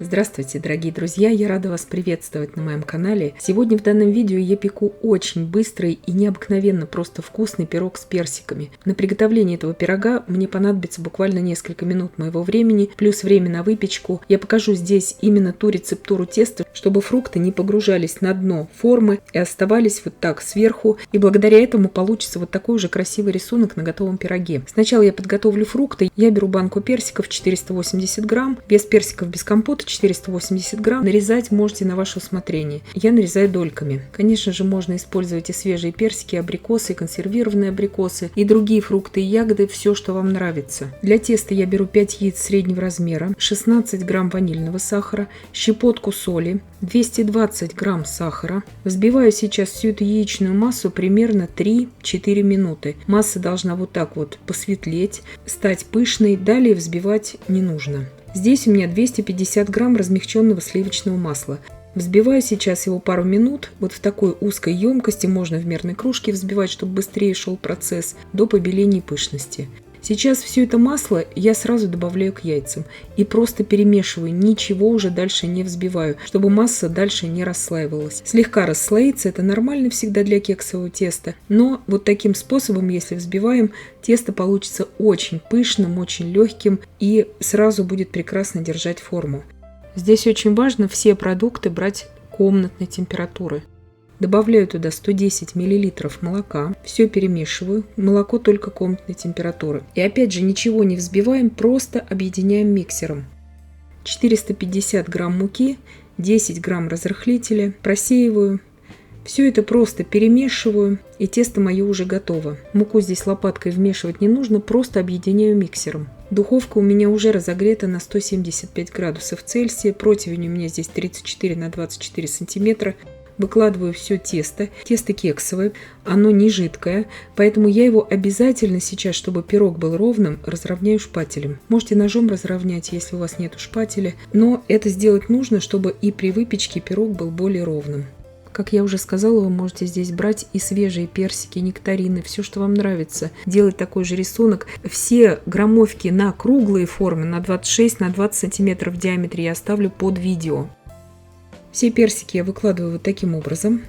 Здравствуйте, дорогие друзья! Я рада вас приветствовать на моем канале. Сегодня в данном видео я пеку очень быстрый и необыкновенно просто вкусный пирог с персиками. На приготовление этого пирога мне понадобится буквально несколько минут моего времени, плюс время на выпечку. Я покажу здесь именно ту рецептуру теста, чтобы фрукты не погружались на дно формы и оставались вот так сверху. И благодаря этому получится вот такой уже красивый рисунок на готовом пироге. Сначала я подготовлю фрукты. Я беру банку персиков 480 грамм, вес персиков без компота 480 грамм. Нарезать можете на ваше усмотрение. Я нарезаю дольками. Конечно же, можно использовать и свежие персики, абрикосы, и консервированные абрикосы, и другие фрукты и ягоды, все, что вам нравится. Для теста я беру 5 яиц среднего размера, 16 грамм ванильного сахара, щепотку соли, 220 грамм сахара. Взбиваю сейчас всю эту яичную массу примерно 3-4 минуты. Масса должна вот так вот посветлеть, стать пышной. Далее взбивать не нужно. Здесь у меня 250 грамм размягченного сливочного масла. Взбиваю сейчас его пару минут. Вот в такой узкой емкости, можно в мерной кружке взбивать, чтобы быстрее шел процесс, до побеления и пышности. Сейчас все это масло я сразу добавляю к яйцам и просто перемешиваю, ничего уже дальше не взбиваю, чтобы масса дальше не расслаивалась. Слегка расслоится, это нормально всегда для кексового теста, но вот таким способом, если взбиваем, тесто получится очень пышным, очень легким и сразу будет прекрасно держать форму. Здесь очень важно все продукты брать комнатной температуры. Добавляю туда 110 мл молока, все перемешиваю, молоко только комнатной температуры. И опять же ничего не взбиваем, просто объединяем миксером. 450 грамм муки, 10 грамм разрыхлителя, просеиваю. Все это просто перемешиваю, и тесто мое уже готово. Муку здесь лопаткой вмешивать не нужно, просто объединяю миксером. Духовка у меня уже разогрета на 175 градусов Цельсия, противень у меня здесь 34 на 24 сантиметра. Выкладываю все тесто. Тесто кексовое, оно не жидкое, поэтому я его обязательно сейчас, чтобы пирог был ровным, разровняю шпателем. Можете ножом разровнять, если у вас нет шпателя, но это сделать нужно, чтобы и при выпечке пирог был более ровным. Как я уже сказала, вы можете здесь брать и свежие персики, нектарины, все, что вам нравится. Делать такой же рисунок. Все граммовки на круглые формы, на 26, на 20 сантиметров в диаметре я оставлю под видео. Все персики я выкладываю вот таким образом.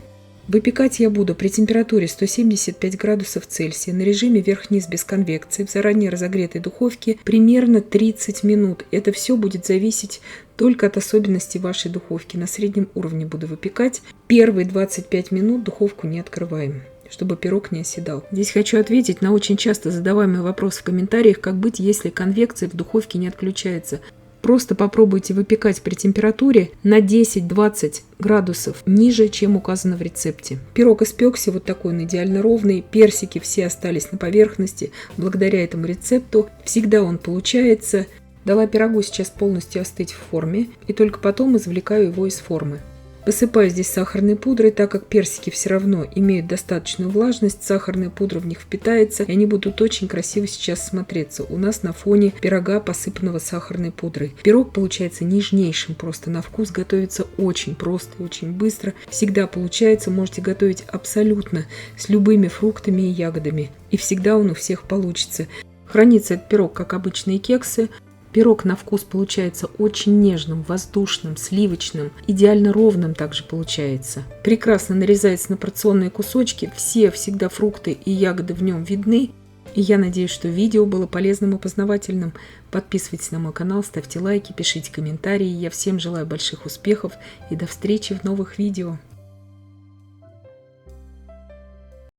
Выпекать я буду при температуре 175 градусов Цельсия на режиме вверх-вниз без конвекции в заранее разогретой духовке примерно 30 минут. Это все будет зависеть только от особенностей вашей духовки. На среднем уровне буду выпекать. Первые 25 минут духовку не открываем, чтобы пирог не оседал. Здесь хочу ответить на очень часто задаваемый вопрос в комментариях, как быть, если конвекция в духовке не отключается. Просто попробуйте выпекать при температуре на 10-20 градусов ниже, чем указано в рецепте. Пирог испекся, вот такой он идеально ровный. Персики все остались на поверхности благодаря этому рецепту. Всегда он получается. Дала пирогу сейчас полностью остыть в форме и только потом извлекаю его из формы. Посыпаю здесь сахарной пудрой, так как персики все равно имеют достаточную влажность, сахарная пудра в них впитается, и они будут очень красиво сейчас смотреться у нас на фоне пирога, посыпанного сахарной пудрой. Пирог получается нежнейшим, просто на вкус, готовится очень просто и очень быстро. Всегда получается, можете готовить абсолютно с любыми фруктами и ягодами, и всегда он у всех получится. Хранится этот пирог, как обычные кексы. Пирог на вкус получается очень нежным, воздушным, сливочным, идеально ровным также получается. Прекрасно нарезается на порционные кусочки, все всегда фрукты и ягоды в нем видны. И я надеюсь, что видео было полезным и познавательным. Подписывайтесь на мой канал, ставьте лайки, пишите комментарии. Я всем желаю больших успехов и до встречи в новых видео.